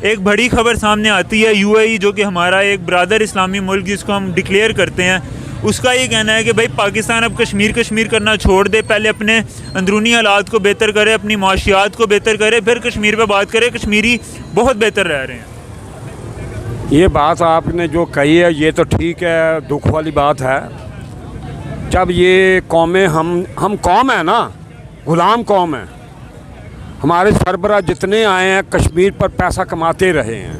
एक बड़ी खबर सामने आती है, यूएई जो कि हमारा एक ब्रादर इस्लामी मुल्क जिसको हम डिक्लेयर करते हैं, उसका ये कहना है कि भाई पाकिस्तान अब कश्मीर करना छोड़ दे, पहले अपने अंदरूनी हालात को बेहतर करे, अपनी माशियात को बेहतर करे, फिर कश्मीर पे बात करे। कश्मीरी बहुत बेहतर रह रहे हैं। ये बात आपने जो कही है ये तो ठीक है, दुख वाली बात है। जब ये कौमें हम कौम है ना, ग़ुलाम कौम है। हमारे सरबराह जितने आए हैं कश्मीर पर पैसा कमाते रहे हैं।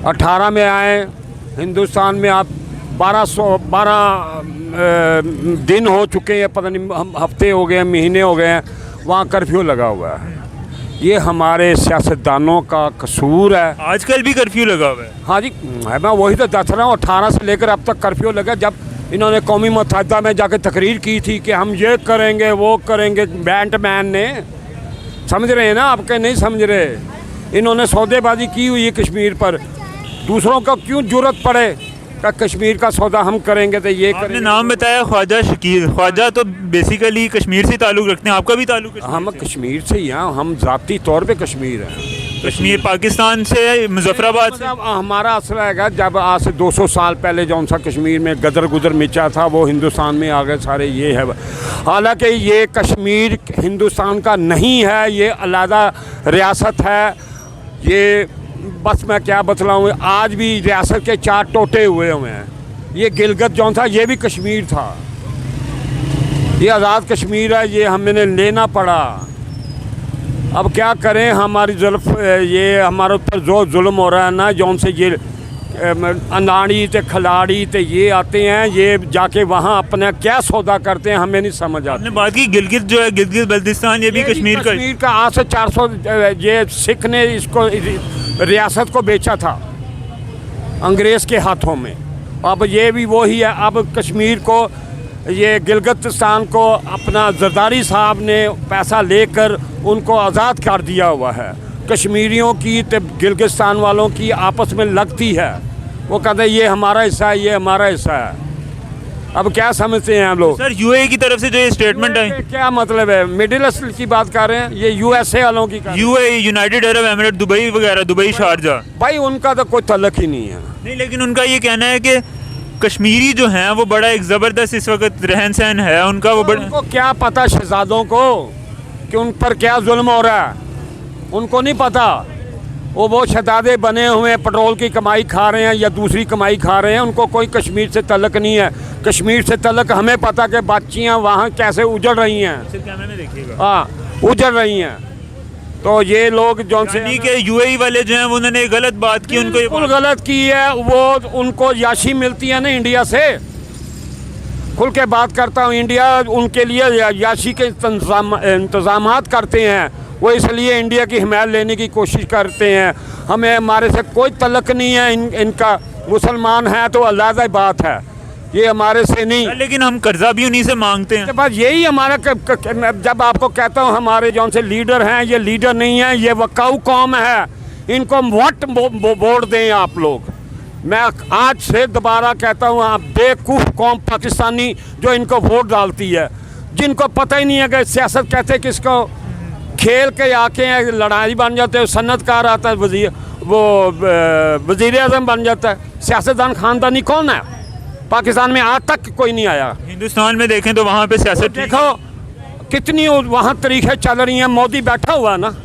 18 में आए, हिंदुस्तान में आप 12 दिन हो चुके हैं, पता नहीं हम हफ्ते हो गए हैं, महीने हो गए हैं, वहाँ कर्फ्यू लगा हुआ है। ये हमारे सियासतदानों का कसूर है। आजकल भी कर्फ्यू लगा हुआ है। हाँ जी, मैं वही तो दस रहा हूँ, 18 से लेकर अब तक कर्फ्यू लगा। जब इन्होंने कौमी मुत्तहिदा में जाकर तकरीर की थी कि हम ये करेंगे वो करेंगे, बैंटमैन ने, समझ रहे हैं ना, आपके नहीं समझ रहे। इन्होंने सौदेबाजी की हुई है कश्मीर पर। दूसरों को क्यों जरूरत पड़े कि कश्मीर का सौदा हम करेंगे तो ये आपने नाम बताया ख्वाजा शकील। ख्वाजा तो बेसिकली कश्मीर से ताल्लुक़ रखते हैं, आपका भी ताल्लुक़? हम कश्मीर से ही हैं, हम ज़ाती तौर पे कश्मीर हैं। कश्मीर पाकिस्तान से, मुजफ्फराबाद से। हमारा असला है जब आज से 200 साल पहले जौन सा कश्मीर में गदर गुदर मिचा था वो हिंदुस्तान में आ गए सारे। ये है, हालांकि ये कश्मीर हिंदुस्तान का नहीं है, ये अलग रियासत है। ये बस मैं क्या बतलाऊँ, आज भी रियासत के 4 टोटे हुए हैं। ये गिलगित जौन था ये भी कश्मीर था, ये आज़ाद कश्मीर है, ये हमने लेना पड़ा। अब क्या करें, हमारी ये हमारे ऊपर जो जुल्म हो रहा है ना, जौन से ये अनाड़ी ते खिलाड़ी ते ये आते हैं, ये जाके वहाँ अपना क्या सौदा करते हैं हमें नहीं समझ आता। आपने बात की गिलगित जो है, गिलगित बल्तिस्तान, ये भी कश्मीर का आज से 400 ये सिख ने इसको रियासत को बेचा था अंग्रेज़ के हाथों में। अब ये भी वही है। अब कश्मीर को, ये गिलगिस्तान को अपना जरदारी साहब ने पैसा लेकर उनको आज़ाद कर दिया हुआ है। कश्मीरियों की तो गिलगिस्तान वालों की आपस में लगती है, वो कहते हैं ये हमारा हिस्सा है, ये हमारा हिस्सा है। अब क्या समझते हैं हम लोग? सर यूएई की तरफ से जो ये स्टेटमेंट है, क्या मतलब है? मिडिल ईस्ट की बात कर रहे हैं, ये यूएसए वालों की। UAE, United Arab emirate, Dubai वगैरह, दुबई, शारजा, भाई उनका तो कोई तल्लुक ही नहीं है। नहीं, लेकिन उनका ये कहना है कि कश्मीरी जो हैं वो बड़ा एक ज़बरदस्त इस वक्त रहन सहन है उनका। वो बड़ा, उनको क्या पता शहजादों को कि उन पर क्या जुल्म हो रहा है? उनको नहीं पता। वो शहजादे बने हुए हैं, पेट्रोल की कमाई खा रहे हैं या दूसरी कमाई खा रहे हैं, उनको कोई कश्मीर से तल्लुक नहीं है। कश्मीर से तल्लुक हमें पता कि बच्चियाँ वहाँ कैसे उजड़ रही हैं। कैमरे में देखिएगा, हाँ, उजड़ रही हैं। तो ये लोग जो के यूएई वाले जो हैं उन्होंने गलत बात की, उनको ये गलत की है। वो उनको याशी मिलती है ना इंडिया से, खुल के बात करता हूँ। इंडिया उनके लिए याशी के इंतज़ामात करते हैं, वो इसलिए इंडिया की हिमायत लेने की कोशिश करते हैं। हमें, हमारे से कोई तल्लुक नहीं है इनका। मुसलमान है तो अलग बात है, ये हमारे से नहीं। लेकिन हम कर्जा भी उन्हीं से मांगते हैं। बस यही हमारा जब आपको कहता हूँ हमारे जौन से लीडर हैं, ये लीडर नहीं है, ये वकाऊ कौम है। इनको वोट वोट दें आप लोग। मैं आज से दोबारा कहता हूँ, आप बेवकूफ़ कौम पाकिस्तानी जो इनको वोट डालती है, जिनको पता ही नहीं है कि सियासत कहते किसको। खेल के आके लड़ाई बन जाते हैं, सन्नतकार आता है, वज़ीर आज़म बन जाता है। सियासतदान खानदानी कौन है पाकिस्तान में? आज तक कोई नहीं आया। हिंदुस्तान में देखें तो वहाँ पे सियासत देखो कितनी वहाँ तरीक़े चल रही हैं। मोदी बैठा हुआ ना,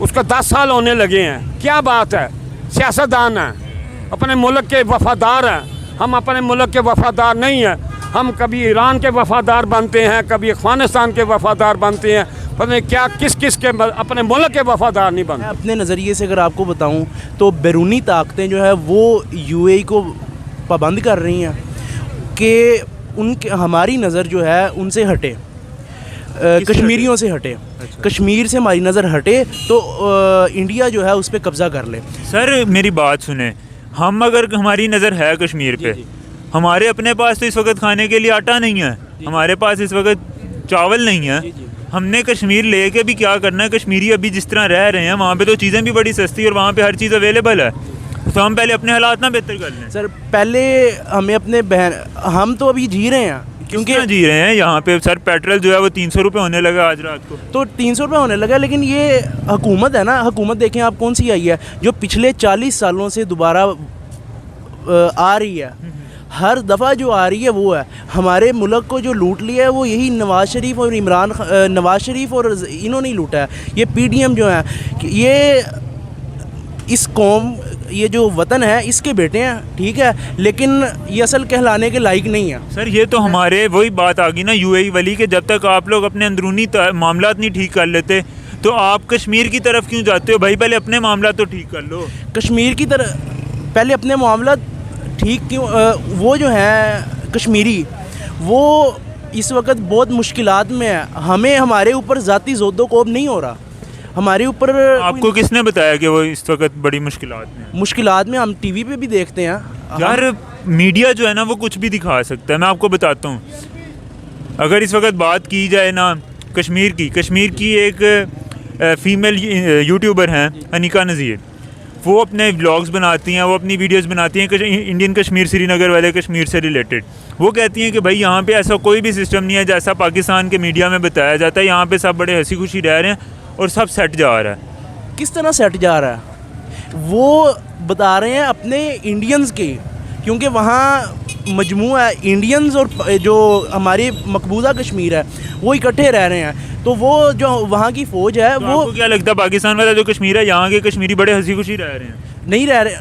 उसका 10 साल होने लगे हैं। क्या बात है? सियासतदान है, अपने मुल्क के वफ़ादार हैं। हम अपने मुल्क के वफ़ादार नहीं हैं। हम कभी ईरान के वफ़ादार बनते हैं, कभी अफ़गानिस्तान के वफ़ादार बनते हैं, पता नहीं क्या किस के अपने मुल्क के वफ़ादार नहीं बनते। अपने नज़रिए से अगर आपको बताऊं तो बैरूनी ताकतें जो है वो यूएई को पाबंद कर रही हैं कि उनके, हमारी नज़र जो है उनसे हटे, कश्मीरियों से हटे। अच्छा। कश्मीर से हमारी नज़र हटे तो इंडिया जो है उस पर कब्ज़ा कर ले। सर मेरी बात सुने, हम अगर हमारी नज़र है कश्मीर पे, हमारे अपने पास तो इस वक्त खाने के लिए आटा नहीं है, हमारे पास इस वक्त चावल नहीं है। हमने कश्मीर लेके भी क्या करना है? कश्मीरी अभी जिस तरह रह रहे हैं वहाँ पे तो चीज़ें भी बड़ी सस्ती और वहाँ पे हर चीज़ अवेलेबल है। तो हम पहले अपने हालात ना बेहतर कर लें। सर पहले हमें अपने हम तो अभी जी रहे हैं क्योंकि कितना जी रहे हैं यहाँ पे सर? पेट्रोल जो है वो 300 रुपये होने लगा आज रात को। तो 300 रुपये होने लगा, लेकिन ये हुकूमत है ना, हुकूमत देखें आप कौन सी आई है जो पिछले 40 सालों से दोबारा आ रही है। हर दफ़ा जो आ रही है वो है, हमारे मुल्क को जो लूट लिया है वो यही नवाज़ शरीफ और नवाज़ शरीफ और इन्होंने ही लूटा है। ये PDM जो है, ये इस कौम, ये जो वतन है इसके बेटे हैं, ठीक है, लेकिन ये असल कहलाने के लायक नहीं है। सर ये तो हमारे वही बात आ गई ना UAE वाली, कि जब तक आप लोग अपने अंदरूनी मामलात नहीं ठीक कर लेते तो आप कश्मीर की तरफ क्यों जाते हो भाई? पहले अपने मामला तो ठीक कर लो। कश्मीर की तरह पहले अपने मामला ठीक क्यों? वो जो है कश्मीरी, वो इस वक्त बहुत मुश्किलात में है। हमें हमारे ऊपर ज़ाती ज़ोदो कोब नहीं हो रहा, हमारे ऊपर। आपको किसने बताया कि वो इस वक्त बड़ी मुश्किलात में है? मुश्किलात में हम TV पे भी देखते हैं यार। मीडिया जो है ना वो कुछ भी दिखा सकता है। मैं आपको बताता हूँ, अगर इस वक्त बात की जाए ना कश्मीर की एक फ़ीमेल यूट्यूबर हैं अनिका नज़ीर, वो अपने व्लॉग्स बनाती हैं, वो अपनी वीडियोस बनाती हैं इंडियन कश्मीर, श्रीनगर वाले कश्मीर से रिलेटेड। वो कहती हैं कि भाई यहाँ पे ऐसा कोई भी सिस्टम नहीं है जैसा पाकिस्तान के मीडिया में बताया जाता है। यहाँ पे सब बड़े हंसी खुशी रह रहे हैं और सब सेट जा रहा है। किस तरह सेट जा रहा है? वो बता रहे हैं अपने इंडियंस के, क्योंकि वहाँ मजमूआ है इंडियंस और जो हमारी मकबूजा कश्मीर है वो इकट्ठे रह रहे हैं। तो वो जो वहाँ की फ़ौज है तो वो, आपको क्या लगता है पाकिस्तान वाला जो कश्मीर है, यहाँ के कश्मीरी बड़े हंसी खुशी रह रहे हैं? नहीं रह रहे।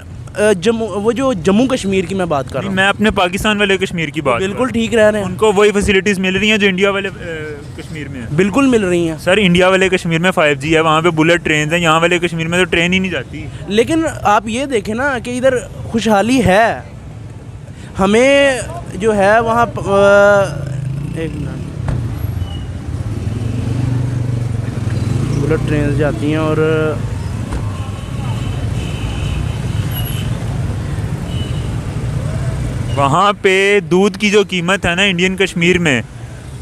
वो जो जम्मू कश्मीर की मैं बात कर रहा हूँ, मैं अपने पाकिस्तान वाले कश्मीर की बात बिल्कुल ठीक रह रहे हैं। उनको वही फैसिलिटीज़ मिल रही हैं जो इंडिया वाले कश्मीर में है। बिल्कुल मिल रही हैं सर इंडिया वाले कश्मीर में 5G है, वहाँ पे बुलेट ट्रेन हैं, यहाँ वाले कश्मीर में तो ट्रेन ही नहीं जाती। लेकिन आप ये देखें ना कि इधर खुशहाली है, हमें जो है वहाँ एक मिनट, बुलेट ट्रेन जाती हैं और वहाँ पे दूध की जो कीमत है ना इंडियन कश्मीर में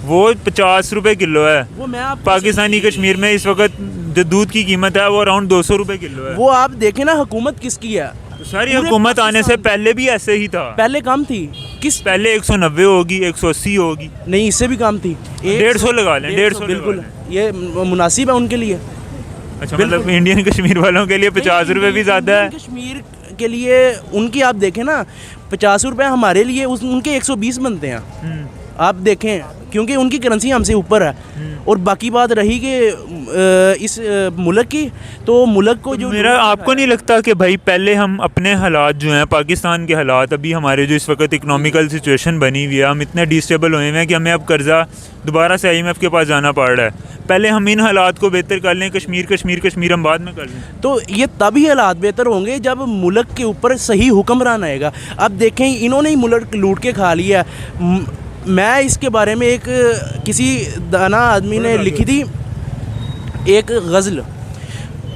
वो 50 रुपये किलो है। वो मैं आप पाकिस्तानी कश्मीर में इस वक्त जो दूध की कीमत है वो अराउंड 200 रुपये किलो है। वो आप देखें ना हुकूमत किसकी है। तो सारी हुकूमत आने से पहले भी ऐसे ही था। पहले कम थी, किस पहले 190 होगी, 180 होगी, नहीं इससे भी कम थी। 150 लगा लें, 150 बिल्कुल ये मुनासिब है उनके लिए। अच्छा मतलब इंडियन कश्मीर वालों के लिए 50 रुपये भी ज़्यादा है। कश्मीर के लिए उनकी आप देखें ना 50 रुपये, हमारे लिए उनके 120 बनते हैं। आप देखें क्योंकि उनकी करेंसी हमसे ऊपर है। और बाकी बात रही कि इस मुल्क की, तो मुल्क को जो मेरा आपको नहीं लगता कि भाई पहले हम अपने हालात जो हैं, पाकिस्तान के हालात, अभी हमारे जो इस वक्त इकोनॉमिकल सिचुएशन बनी हुई है, हम इतने डिस्टेबल हुए हैं कि हमें अब कर्जा दोबारा से IMF के पास जाना पड़ रहा है। पहले हम इन हालात को बेहतर कर लें, कश्मीर हम बाद में कर लें। तो ये तभी हालात बेहतर होंगे जब मुल्क के ऊपर सही हुक्मरान आएगा। अब देखें इन्होंने ही मुल्क लूट के खा लिया। मैं इसके बारे में एक किसी दाना आदमी ने लिखी थी एक गज़ल,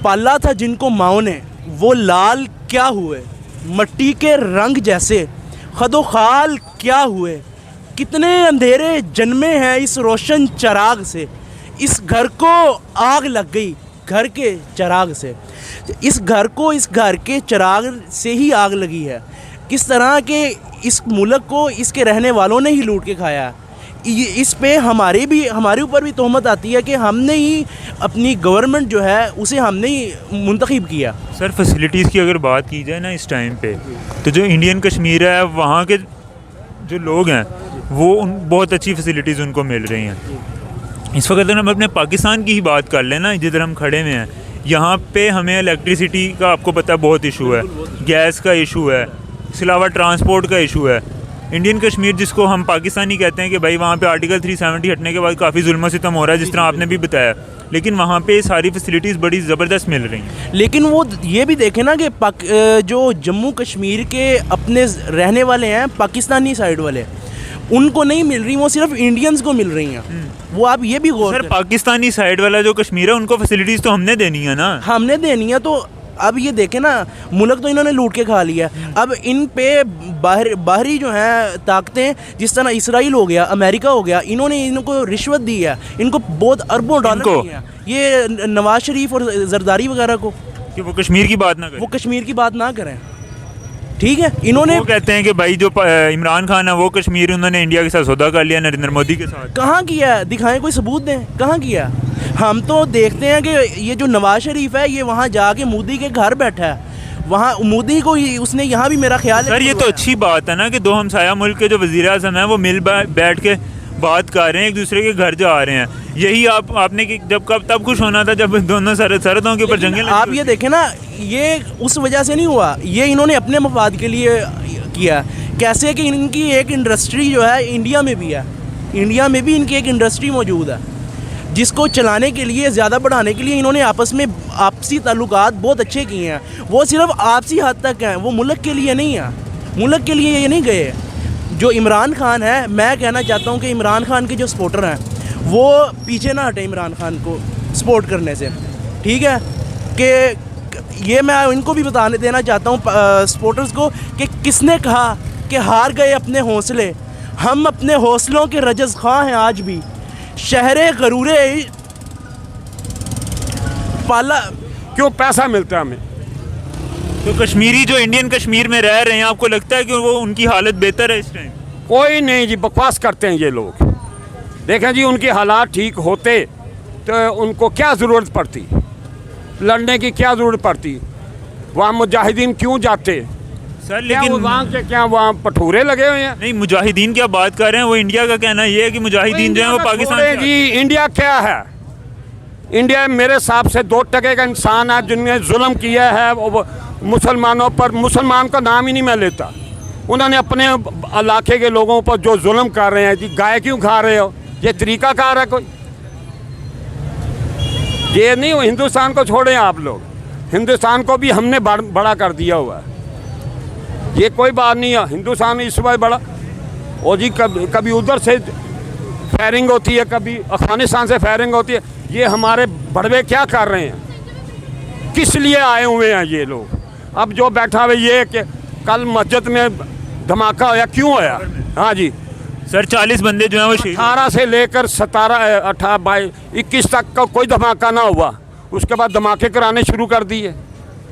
पाला था जिनको माओ ने वो लाल क्या हुए, मट्टी के रंग जैसे खदो खाल क्या हुए, कितने अंधेरे जन्मे हैं इस रोशन चराग से, इस घर को आग लग गई घर के चराग से। इस घर के चराग से ही आग लगी है। किस तरह के इस मुल्क को इसके रहने वालों ने ही लूट के खाया। इस पे हमारे ऊपर भी तोहमत आती है कि हमने ही अपनी गवर्नमेंट जो है उसे हमने ही मुंतखब किया। सर फैसिलिटीज़ की अगर बात की जाए ना इस टाइम पे, तो जो इंडियन कश्मीर है वहाँ के जो लोग हैं वो बहुत अच्छी फैसिलिटीज़ उनको मिल रही हैं। इस वक्त अगर हम अपने पाकिस्तान की ही बात कर लें ना, जिधर हम खड़े हुए हैं, यहाँ पे हमें इलेक्ट्रिसिटी का आपको पता है बहुत इशू है, गैस का इशू है, इसके अलावा ट्रांसपोर्ट का इशू है। इंडियन कश्मीर जिसको हम पाकिस्तानी कहते हैं कि भाई वहाँ पे आर्टिकल 370 हटने के बाद काफ़ी जुल्म सितम हो रहा है, जिस तरह आपने भी बताया, लेकिन वहाँ पे सारी फैसिलिटीज़ बड़ी ज़बरदस्त मिल रही हैं। लेकिन वो ये भी देखें ना कि जो जम्मू कश्मीर के अपने रहने वाले हैं पाकिस्तानी साइड वाले, उनको नहीं मिल रही, वो सिर्फ इंडियंस को मिल रही हैं। वो आप ये भी गौर सर पाकिस्तानी साइड वाला जो कश्मीर है उनको फैसिलिटीज़ तो हमने देनी है ना, हमने देनी है। तो अब ये देखें ना, मुल्क तो इन्होंने लूट के खा लिया। अब इन पे बाहरी जो हैं ताकतें, जिस तरह इसराइल हो गया, अमेरिका हो गया, इन्होंने इनको रिश्वत दी है, इनको बहुत अरबों डॉलर दिए हैं, ये नवाज शरीफ और जरदारी वगैरह को, कि वो कश्मीर की बात ना करें। वो कश्मीर की बात ना करें। ठीक है, इन्होंने वो कहते हैं कि भाई जो इमरान खान है वो कश्मीर उन्होंने इंडिया के साथ सौदा कर लिया नरेंद्र मोदी के साथ। कहाँ किया है? दिखाएं, कोई सबूत दें, कहाँ किया? हम तो देखते हैं कि ये जो नवाज शरीफ है ये वहाँ जाके मोदी के घर बैठा है, वहाँ मोदी को उसने यहाँ भी मेरा ख्याल है सर ये तो अच्छी बात है ना कि दो हमसाया मुल्क के जो वज़ीर आज़म हैं वो मिल बैठ के बात कर रहे हैं, एक दूसरे के घर जा रहे हैं। यही आपने जब कब तब खुश होना था जब दोनों सरहदों के ऊपर जंगें लगी। आप ये देखें ना, ये उस वजह से नहीं हुआ, ये इन्होंने अपने मफाद के लिए किया। कैसे कि इनकी एक इंडस्ट्री जो है इंडिया में भी है, इंडिया में भी इनकी एक इंडस्ट्री मौजूद है जिसको चलाने के लिए, ज़्यादा बढ़ाने के लिए इन्होंने आपस में आपसी ताल्लुकात बहुत अच्छे किए हैं। वो सिर्फ आपसी हद तक हैं, वो मुल्क के लिए नहीं है, मुल्क के लिए ये नहीं गए। जो इमरान खान है, मैं कहना चाहता हूँ कि इमरान खान के जो सपोर्टर हैं वो पीछे ना हटे इमरान खान को सपोर्ट करने से, ठीक है? कि ये मैं इनको भी बताने देना चाहता हूँ सपोर्टर्स को कि किसने कहा कि हार गए अपने हौसले, हम अपने हौसलों के रजज़ खां हैं आज भी। शहरे गरूरे पाला क्यों पैसा मिलता है हमें। तो कश्मीरी जो इंडियन कश्मीर में रह रहे हैं, आपको लगता है कि वो उनकी हालत बेहतर है इस टाइम? कोई नहीं जी, बकवास करते हैं ये लोग। देखें जी, उनके हालात ठीक होते तो उनको क्या ज़रूरत पड़ती, लड़ने की क्या ज़रूरत पड़ती? वहाँ मुजाहिदीन क्यों जाते? सर लेकिन लेकिन वहाँ के क्या वहाँ पठूरे लगे हुए हैं? नहीं, मुजाहिदीन की आप बात कर रहे हैं, वो इंडिया का कहना ये है कि मुजाहिदीन जो है वो पाकिस्तान से जी, इंडिया क्या है? इंडिया मेरे हिसाब से 2% का इंसान है जिनने जुल्म किया है वो मुसलमानों पर। मुसलमान का नाम ही नहीं मैं लेता। उन्होंने अपने इलाके के लोगों पर जो जुल्म कर रहे हैं जी, गाय क्यों खा रहे हो? ये तरीक़ाकार है कोई? ये नहीं, हिंदुस्तान को छोड़ें आप लोग, हिंदुस्तान को भी हमने बड़ा कर दिया हुआ है। ये कोई बात नहीं है, हिंदुस्तान इस बार बड़ा। और जी कभी उधर से फायरिंग होती है, कभी अफगानिस्तान से फायरिंग होती है। ये हमारे बड़वे क्या कर रहे हैं? किस लिए आए हुए हैं ये लोग? अब जो बैठा हुआ ये कि कल मस्जिद में धमाका होया, क्यों होया? हाँ जी सर 40 बंदे जो हैं वो शहीद। 18 से लेकर 17, 18, 21 तक का कोई धमाका ना हुआ, उसके बाद धमाके कराने शुरू कर दिए।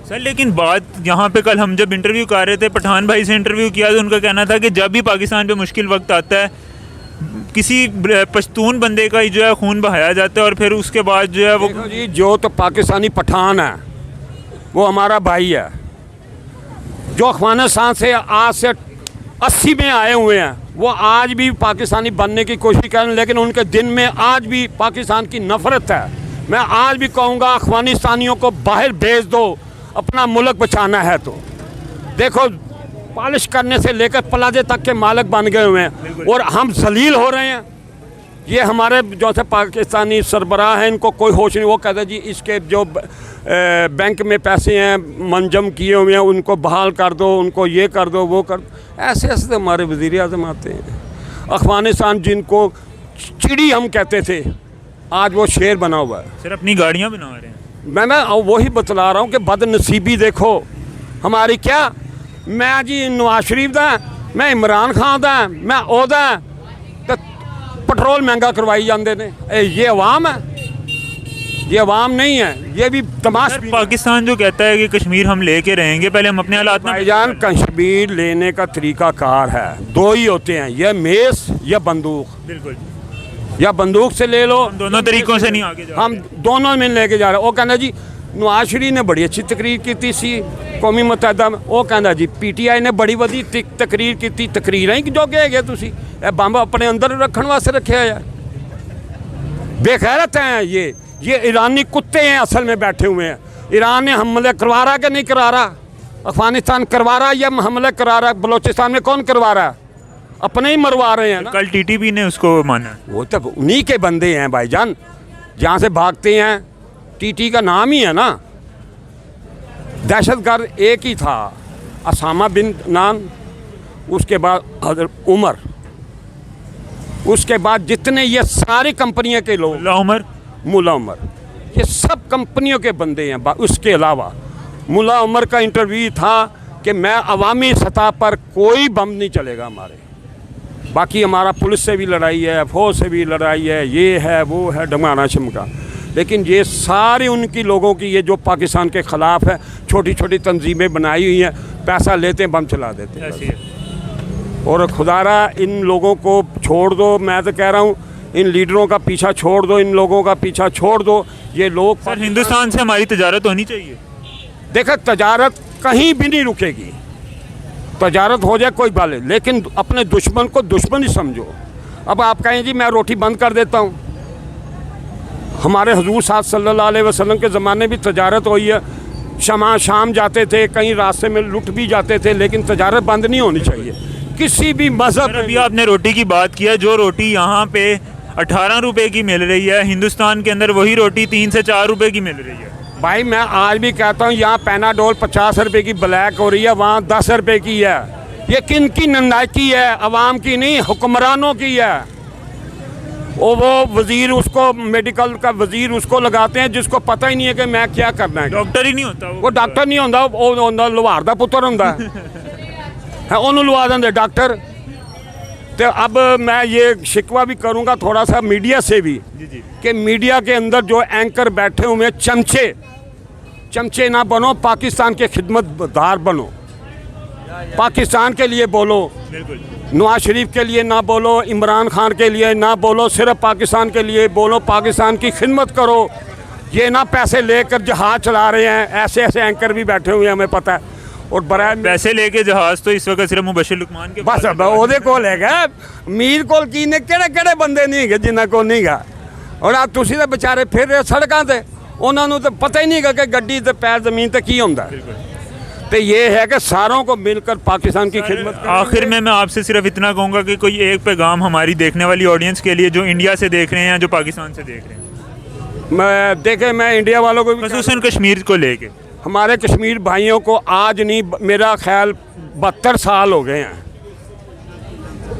सर लेकिन बात यहाँ पे, कल हम जब इंटरव्यू कर रहे थे, पठान भाई से इंटरव्यू किया तो उनका कहना था कि जब भी पाकिस्तान पे मुश्किल वक्त आता है किसी पश्तून बंदे का ही जो है खून बहाया जाता है और फिर उसके बाद जो है वो। देखो जी, जो तो पाकिस्तानी पठान है वो हमारा भाई है, जो अफगानिस्तान से आज से 80 में आए हुए हैं, वो आज भी पाकिस्तानी बनने की कोशिश कर रहे हैं, लेकिन उनके दिन में आज भी पाकिस्तान की नफ़रत है। मैं आज भी कहूँगा अफगानिस्तानियों को बाहर भेज दो, अपना मुल्क बचाना है तो। देखो, पॉलिश करने से लेकर प्लाजे तक के मालिक बन गए हुए हैं और हम जलील हो रहे हैं। ये हमारे जो से पाकिस्तानी सरबराह हैं, इनको कोई होश नहीं। वो कहते हैं जी इसके जो बैंक में पैसे हैं मंजम किए हुए हैं उनको बहाल कर दो, उनको ये कर दो, वो कर दो। ऐसे ऐसे तो हमारे वज़ीर आज़म आते हैं। अफगानिस्तान जिनको चिड़ी हम कहते थे, आज वो शेर बना हुआ है। सर अपनी गाड़ियाँ बना रहे हैं। मैं वही बतला रहा हूँ कि बदनसीबी देखो हमारी। क्या मैं जी नवाज शरीफ दा, मैं इमरान खान दा, मैं ओदा तो पेट्रोल महंगा करवाई जाते ने। ये अवाम है, ये अवाम नहीं है, ये भी तमाशा। पाकिस्तान जो कहता है कि कश्मीर हम लेके रहेंगे, पहले हम अपने हालात में। भाईजान, कश्मीर लेने का तरीका कार है, दो ही होते हैं, या मेस या बंदूक। बिल्कुल, या बंदूक से ले लो, दोनों तरीकों से नहीं आगे जा हम दोनों में लेके जा रहे हैं। वो कहना जी नवाज शरीफ ने बड़ी अच्छी तकरीर की सी कौमी मुत्तहिदा में। वो कहना जी PTI ने बड़ी वधी तकरीर की। तकरीर ही जो गए तुसी बंब अपने अंदर रखने वास्ते रखे है। बेखैरत हैं ये ईरानी कुत्ते हैं असल में बैठे हुए हैं। ईरान ने हमले करवा रहा कि नहीं करा रहा? अफगानिस्तान करवा रहा या हमले करा रहा? बलोचिस्तान में कौन करवा रहा है? अपने ही मरवा रहे हैं ना। कल TTP ने उसको माना। वो तो उन्हीं के बंदे हैं भाईजान, जहाँ से भागते हैं। TT का नाम ही है ना। दहशतगर्द एक ही था, असामा बिन नान, उसके बाद हज़रत उमर, उसके बाद जितने ये सारी कंपनियों के लोग, मुल्ला उमर, ये सब कंपनियों के बंदे हैं। उसके अलावा मुल्ला उमर का इंटरव्यू था कि मैं अवामी सतह पर कोई बम नहीं चलेगा हमारे। बाकी हमारा पुलिस से भी लड़ाई है, फौज से भी लड़ाई है, ये है वो है, डमाना चमका। लेकिन ये सारी उनकी लोगों की, ये जो पाकिस्तान के ख़िलाफ़ है, छोटी छोटी तंजीमें बनाई हुई हैं, पैसा लेते हैं, बम चला देते हैं। ऐसी है। और खुदारा इन लोगों को छोड़ दो, मैं तो कह रहा हूँ इन लीडरों का पीछा छोड़ दो, इन लोगों का पीछा छोड़ दो। ये लोग सर हिंदुस्तान से हमारी तजारत होनी चाहिए। देखो तजारत कहीं भी नहीं रुकेगी, तजारत हो जाए कोई बात नहीं, लेकिन अपने दुश्मन को दुश्मन ही समझो। अब आप कहें जी मैं रोटी बंद कर देता हूँ, हमारे हुजूर साहब सल्लल्लाहु अलैहि वसल्लम के ज़माने भी तजारत हुई है, शाम जाते थे, कहीं रास्ते में लुट भी जाते थे, लेकिन तजारत बंद नहीं होनी चाहिए किसी भी मज़हब सर अभी आपने रोटी की बात किया, जो रोटी यहाँ पे 18 रुपए की मिल रही है, हिंदुस्तान के अंदर वही रोटी 3 से 4 रुपए की मिल रही है। भाई मैं आज भी कहता हूँ यहाँ पैनाडोल 50 रुपए की ब्लैक हो रही है, वहाँ 10 रुपए की है। ये किन की नंदाकी है? अवाम की नहीं, हुक्मरानों की है। वो वजीर उसको, मेडिकल का वजीर उसको लगाते हैं जिसको पता ही नहीं है कि मैं क्या करना है। डॉक्टर ही नहीं होता वो डॉक्टर नहीं होता, वो होंदा लोहार दा पुत्तर होंदा है, उन्होंने लवा देंगे डॉक्टर। तो अब मैं ये शिकवा भी करूँगा थोड़ा सा मीडिया से भी, कि मीडिया के अंदर जो एंकर बैठे हुए चमचे ना बनो, पाकिस्तान के खिदमतदार बनो, पाकिस्तान के लिए बोलो, नवाज शरीफ के लिए ना बोलो, इमरान खान के लिए ना बोलो, सिर्फ पाकिस्तान के लिए बोलो, पाकिस्तान की खिदमत करो। ये ना पैसे लेकर जहाज़ चला रहे हैं, ऐसे ऐसे एंकर भी बैठे हुए हैं, हमें पता है। और बराए पैसे लेके जहाज तो इस वक्त सिर्फ मुबशिर लुकमान के बस ओदे कोल हैगा, मीर कोल की ने केड़े बंदे नहीं है जिन्ना को नहीं गा। और आप तुसी तो बेचारे फिर रहे सड़कों से, उन्होंने तो पता ही नहीं गा कि गड्डी ते पैर ज़मीन ते की होंदा। तो ये है कि सारों को मिलकर पाकिस्तान की खिदमत। आखिर में मैं आपसे सिर्फ इतना कहूँगा कि कोई एक पैगाम हमारी देखने वाली ऑडियंस के लिए, जो इंडिया से देख रहे हैं या जो पाकिस्तान से देख रहे हैं, मैं इंडिया वालों को भी, ख़ुसूसन कश्मीर को लेके, हमारे कश्मीर भाइयों को आज नहीं, मेरा ख्याल 72 साल हो गए हैं,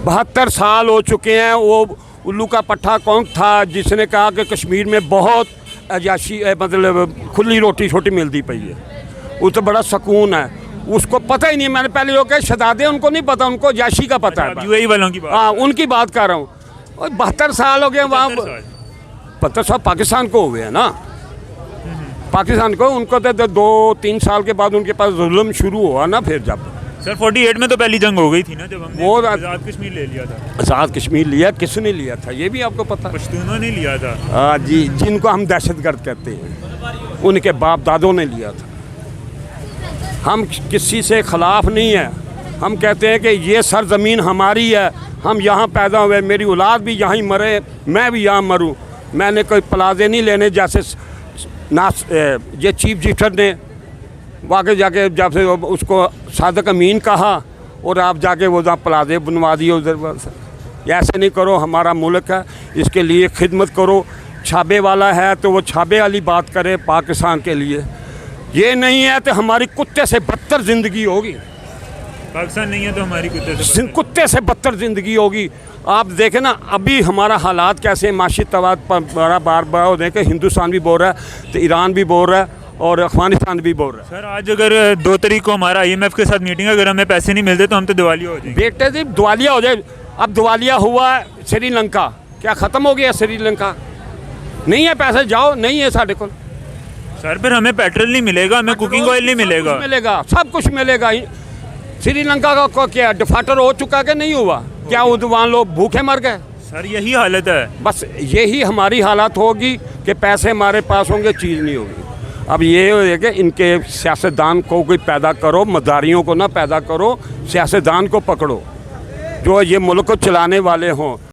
72 साल हो चुके हैं। वो उल्लू का पट्टा कौन था जिसने कहा कि कश्मीर में बहुत अयाशी, मतलब खुली रोटी छोटी मिलती पई है, वो तो बड़ा सुकून है, उसको पता ही नहीं। मैंने पहले लोग कहे शहजादे, उनको नहीं पता, उनको अयाशी का पता है। यूएई वालों की बात, हाँ उनकी बात कर रहा हूँ। और 72 साल हो गए वहाँ, 72 साल पाकिस्तान को हुए हैं ना, पाकिस्तान को। उनको तो 2-3 साल के बाद उनके पास जुल्म शुरू हुआ ना। फिर जब सर 48 में तो पहली जंग हो गई थी ना, जब हमने वो आज़ाद कश्मीर ले लिया था। आज़ाद कश्मीर लिया, किसने लिया था ये भी आपको पता है? पश्तूनों ने लिया था। हाँ जी, जिनको हम दहशतगर्द कहते हैं, उनके बाप दादों ने लिया था। हम किसी से ख़िलाफ़ नहीं है, हम कहते हैं कि ये सरज़मीन हमारी है, हम यहाँ पैदा हुए, मेरी औलाद भी यहाँ ही मरे, मैं भी यहाँ मरूँ। मैंने कोई प्लाजे नहीं लेने जैसे ना ये चीफ मिनिस्टर ने वाकई जाके जब से उसको सादक अमीन कहा और आप जाके वो जहाँ प्लाजे बनवा दिए उधर। ऐसे नहीं करो, हमारा मुल्क है, इसके लिए खिदमत करो। छाबे वाला है तो वो छाबे वाली बात करे पाकिस्तान के लिए। ये नहीं है तो हमारी कुत्ते से बदतर ज़िंदगी होगी। पाकिस्तान नहीं है तो हमारी कुत्ते से बदतर ज़िंदगी होगी। आप देखें ना अभी हमारा हालात कैसे, माशी तवाद पर बड़ा बार हो देखें, हिंदुस्तान भी बोल रहा है तो ईरान भी बोल रहा है और अफगानिस्तान भी बोल रहा है। सर आज अगर 2 तारीख को हमारा IMF के साथ मीटिंग, अगर हमें पैसे नहीं मिलते तो हम तो दिवालिया हो जाएंगे। बेटे जी दिवालिया हो जाए। अब दिवालिया हुआ श्रीलंका, क्या ख़त्म हो गया श्रीलंका? नहीं है पैसे, जाओ, नहीं है साढ़े को। सर फिर हमें पेट्रोल नहीं मिलेगा, हमें कुकिंग ऑयल नहीं मिलेगा, सब कुछ मिलेगा। श्रीलंका का क्या डिफाल्टर हो चुका कि नहीं हुआ? क्या वहाँ लोग भूखे मर गए? सर यही हालत है। बस यही हमारी हालत होगी कि पैसे हमारे पास होंगे, चीज़ नहीं होगी। अब ये है कि इनके सियासतदान को कोई पैदा करो, मदारियों को ना पैदा करो, सियासतदान को पकड़ो जो ये मुल्क को चलाने वाले हों।